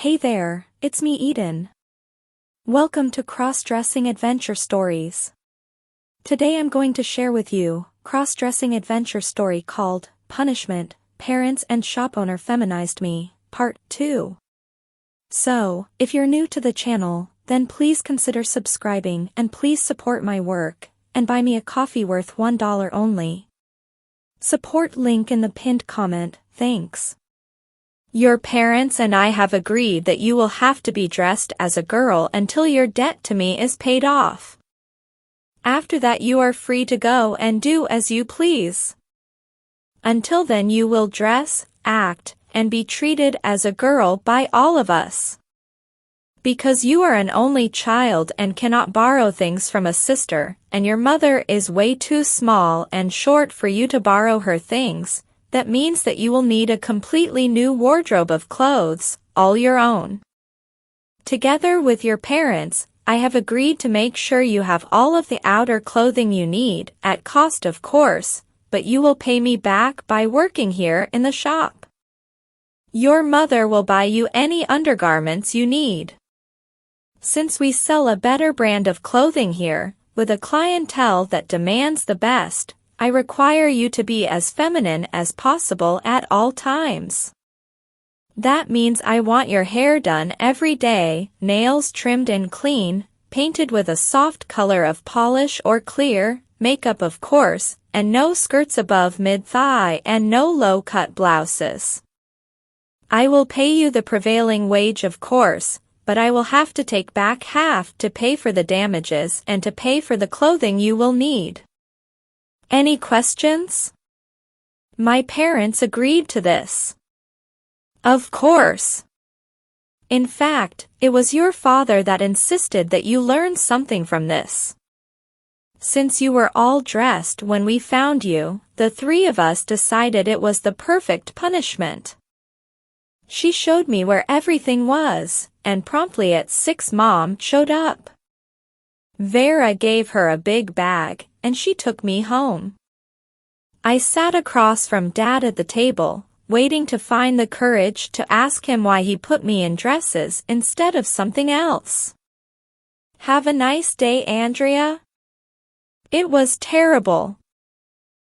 Hey there, it's me Eden. Welcome to Crossdressing Adventure Stories. Today I'm going to share with you cross-dressing adventure story called Punishment, Parents and Shop Owner Feminized Me, Part 2. So, if you're new to the channel, then please consider subscribing and please support my work, and buy me a coffee worth $1 only. Support link in the pinned comment, thanks. Your parents and I have agreed that you will have to be dressed as a girl until your debt to me is paid off. After that you are free to go and do as you please. Until then you will dress, act, and be treated as a girl by all of us. Because you are an only child and cannot borrow things from a sister, and your mother is way too small and short for you to borrow her things, that means that you will need a completely new wardrobe of clothes, all your own. Together with your parents, I have agreed to make sure you have all of the outer clothing you need, at cost of course, but you will pay me back by working here in the shop. Your mother will buy you any undergarments you need. Since we sell a better brand of clothing here, with a clientele that demands the best, I require you to be as feminine as possible at all times. That means I want your hair done every day, nails trimmed and clean, painted with a soft color of polish or clear, makeup of course, and no skirts above mid-thigh and no low-cut blouses. I will pay you the prevailing wage of course, but I will have to take back half to pay for the damages and to pay for the clothing you will need. Any questions? My parents agreed to this. Of course. In fact, it was your father that insisted that you learn something from this. Since you were all dressed when we found you, the three of us decided it was the perfect punishment. She showed me where everything was, and promptly at 6 Mom showed up. Vera gave her a big bag, and she took me home. I sat across from Dad at the table, waiting to find the courage to ask him why he put me in dresses instead of something else. Have a nice day, Andrea? It was terrible.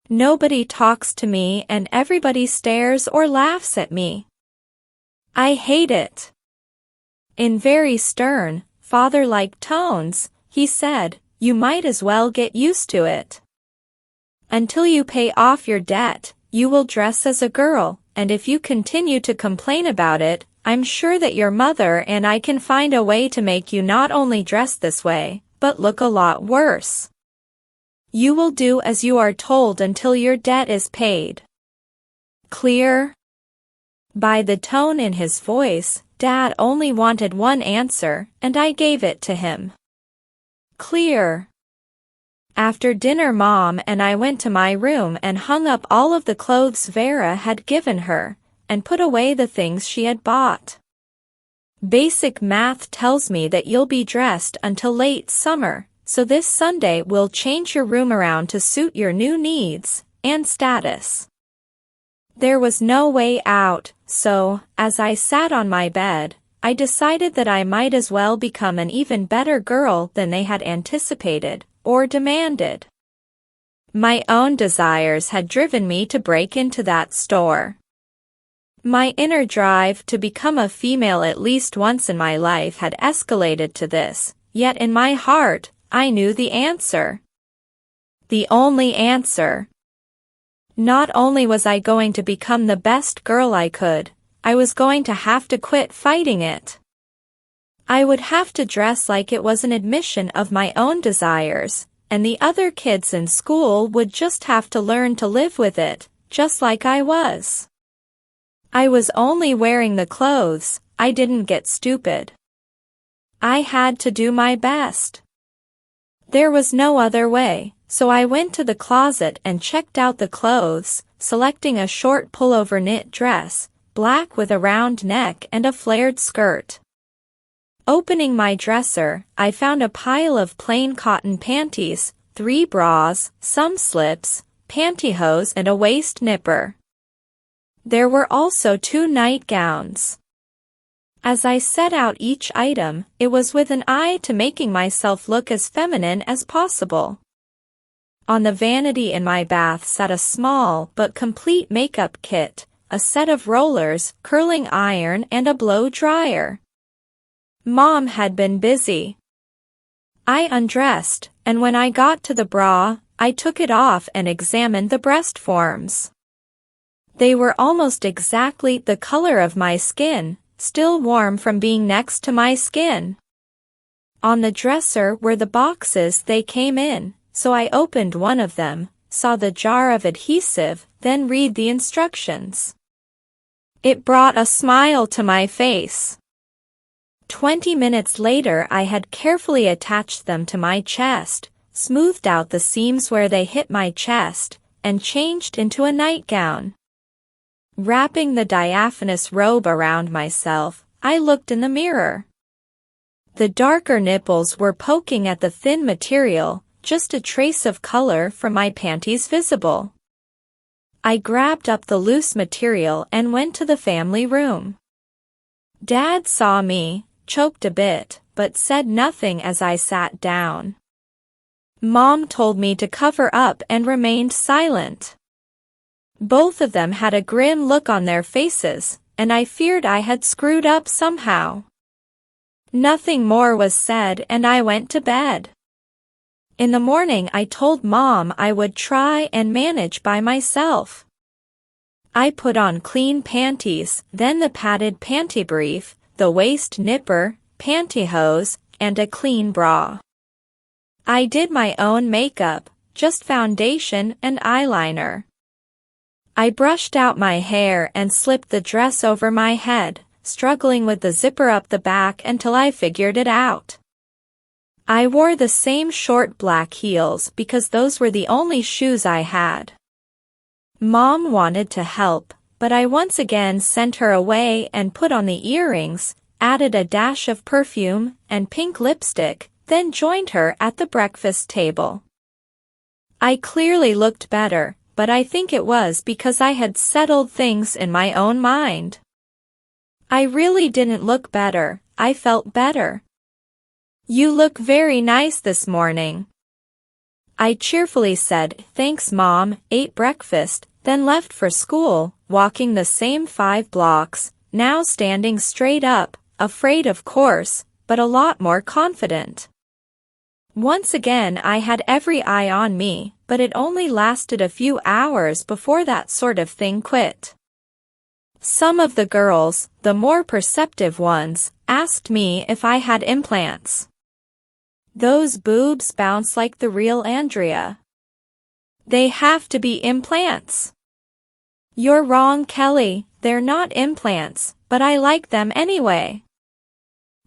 Nobody talks to me and everybody stares or laughs at me. I hate it. In very stern, father-like tones, he said, "You might as well get used to it. Until you pay off your debt, you will dress as a girl, and if you continue to complain about it, I'm sure that your mother and I can find a way to make you not only dress this way, but look a lot worse. You will do as you are told until your debt is paid. Clear?" By the tone in his voice, Dad only wanted one answer, and I gave it to him. Clear. After dinner Mom and I went to my room and hung up all of the clothes Vera had given her, and put away the things she had bought. Basic math tells me that you'll be dressed until late summer, so this Sunday we'll change your room around to suit your new needs and status. There was no way out, so, as I sat on my bed, I decided that I might as well become an even better girl than they had anticipated, or demanded. My own desires had driven me to break into that store. My inner drive to become a female at least once in my life had escalated to this, yet in my heart, I knew the answer. The only answer. Not only was I going to become the best girl I could, I was going to have to quit fighting it. I would have to dress like it was an admission of my own desires, and the other kids in school would just have to learn to live with it, just like I was. I was only wearing the clothes, I didn't get stupid. I had to do my best. There was no other way, so I went to the closet and checked out the clothes, selecting a short pullover knit dress, black with a round neck and a flared skirt. Opening my dresser, I found a pile of plain cotton panties, 3 bras, some slips, pantyhose and a waist nipper. There were also 2 nightgowns. As I set out each item, it was with an eye to making myself look as feminine as possible. On the vanity in my bath sat a small but complete makeup kit, a set of rollers, curling iron, and a blow dryer. Mom had been busy. I undressed, and when I got to the bra, I took it off and examined the breast forms. They were almost exactly the color of my skin, still warm from being next to my skin. On the dresser were the boxes they came in, so I opened one of them, saw the jar of adhesive, then read the instructions. It brought a smile to my face. 20 minutes later I had carefully attached them to my chest, smoothed out the seams where they hit my chest, and changed into a nightgown. Wrapping the diaphanous robe around myself, I looked in the mirror. The darker nipples were poking at the thin material, just a trace of color from my panties visible. I grabbed up the loose material and went to the family room. Dad saw me, choked a bit, but said nothing as I sat down. Mom told me to cover up and remained silent. Both of them had a grim look on their faces, and I feared I had screwed up somehow. Nothing more was said and I went to bed. In the morning I told Mom I would try and manage by myself. I put on clean panties, then the padded panty brief, the waist nipper, pantyhose, and a clean bra. I did my own makeup, just foundation and eyeliner. I brushed out my hair and slipped the dress over my head, struggling with the zipper up the back until I figured it out. I wore the same short black heels because those were the only shoes I had. Mom wanted to help, but I once again sent her away and put on the earrings, added a dash of perfume and pink lipstick, then joined her at the breakfast table. I clearly looked better, but I think it was because I had settled things in my own mind. I really didn't look better, I felt better. You look very nice this morning. I cheerfully said, thanks Mom, ate breakfast, then left for school, walking the same 5 blocks, now standing straight up, afraid of course, but a lot more confident. Once again I had every eye on me, but it only lasted a few hours before that sort of thing quit. Some of the girls, the more perceptive ones, asked me if I had implants. Those boobs bounce like the real Andrea. They have to be implants. You're wrong, Kelly, they're not implants, but I like them anyway.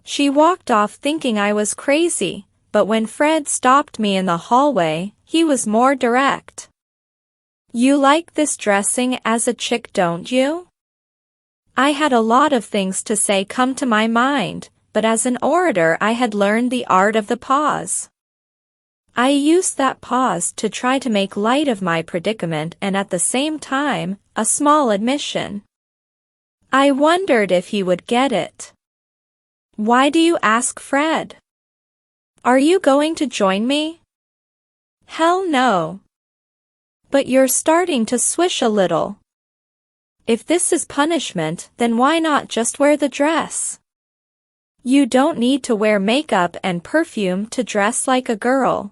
She walked off thinking I was crazy, but when Fred stopped me in the hallway, he was more direct. You like this dressing as a chick, don't you? I had a lot of things to say come to my mind, but as an orator I had learned the art of the pause. I used that pause to try to make light of my predicament and at the same time, a small admission. I wondered if he would get it. Why do you ask Fred? Are you going to join me? Hell no. But you're starting to swish a little. If this is punishment, then why not just wear the dress? You don't need to wear makeup and perfume to dress like a girl.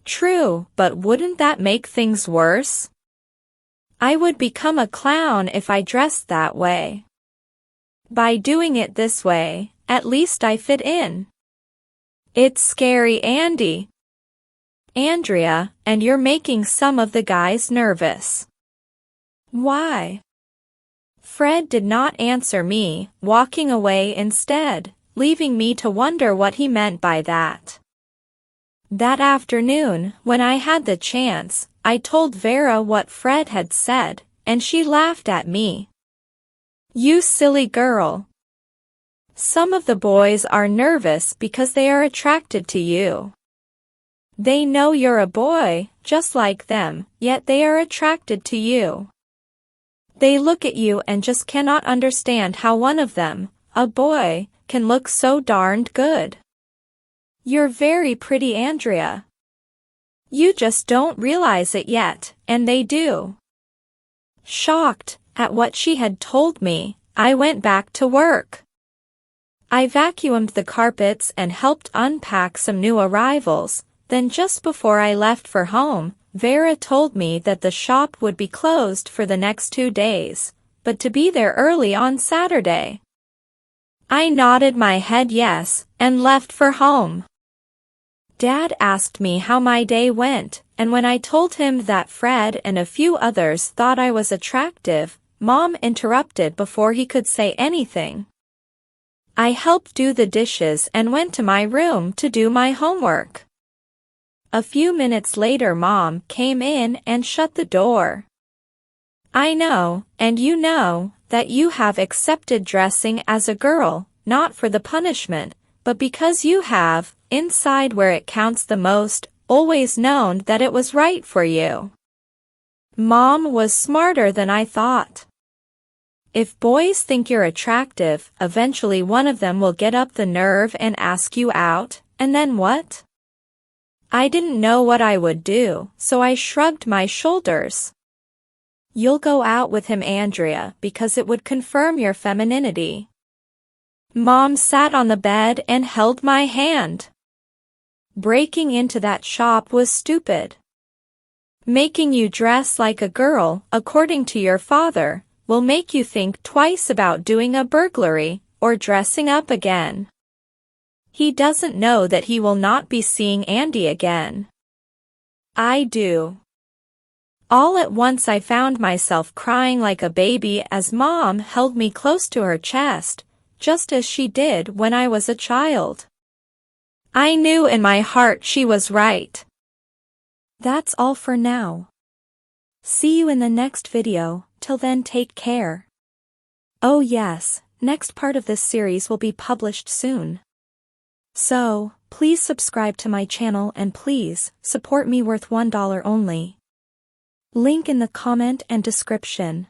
True, but wouldn't that make things worse? I would become a clown if I dressed that way. By doing it this way, at least I fit in. It's scary, Andy. Andrea, and you're making some of the guys nervous. Why? Fred did not answer me, walking away instead, leaving me to wonder what he meant by that. That afternoon, when I had the chance, I told Vera what Fred had said, and she laughed at me. You silly girl. Some of the boys are nervous because they are attracted to you. They know you're a boy, just like them, yet they are attracted to you. They look at you and just cannot understand how one of them, a boy, can look so darned good. You're very pretty, Andrea. You just don't realize it yet, and they do." Shocked at what she had told me, I went back to work. I vacuumed the carpets and helped unpack some new arrivals. Then just before I left for home, Vera told me that the shop would be closed for the next 2 days, but to be there early on Saturday. I nodded my head yes, and left for home. Dad asked me how my day went, and when I told him that Fred and a few others thought I was attractive, Mom interrupted before he could say anything. I helped do the dishes and went to my room to do my homework. A few minutes later, Mom came in and shut the door. "I know, and you know, that you have accepted dressing as a girl, not for the punishment, but because you have, inside where it counts the most, always known that it was right for you." Mom was smarter than I thought. If boys think you're attractive, eventually one of them will get up the nerve and ask you out, and then what? I didn't know what I would do, so I shrugged my shoulders. "You'll go out with him, Andrea, because it would confirm your femininity." Mom sat on the bed and held my hand. "Breaking into that shop was stupid. Making you dress like a girl, according to your father, will make you think twice about doing a burglary, or dressing up again. He doesn't know that he will not be seeing Andy again." I do. All at once I found myself crying like a baby as Mom held me close to her chest, just as she did when I was a child. I knew in my heart she was right. That's all for now. See you in the next video. Till then, take care. Oh yes, next part of this series will be published soon. So, please subscribe to my channel and please, support me worth $1 only. Link in the comment and description.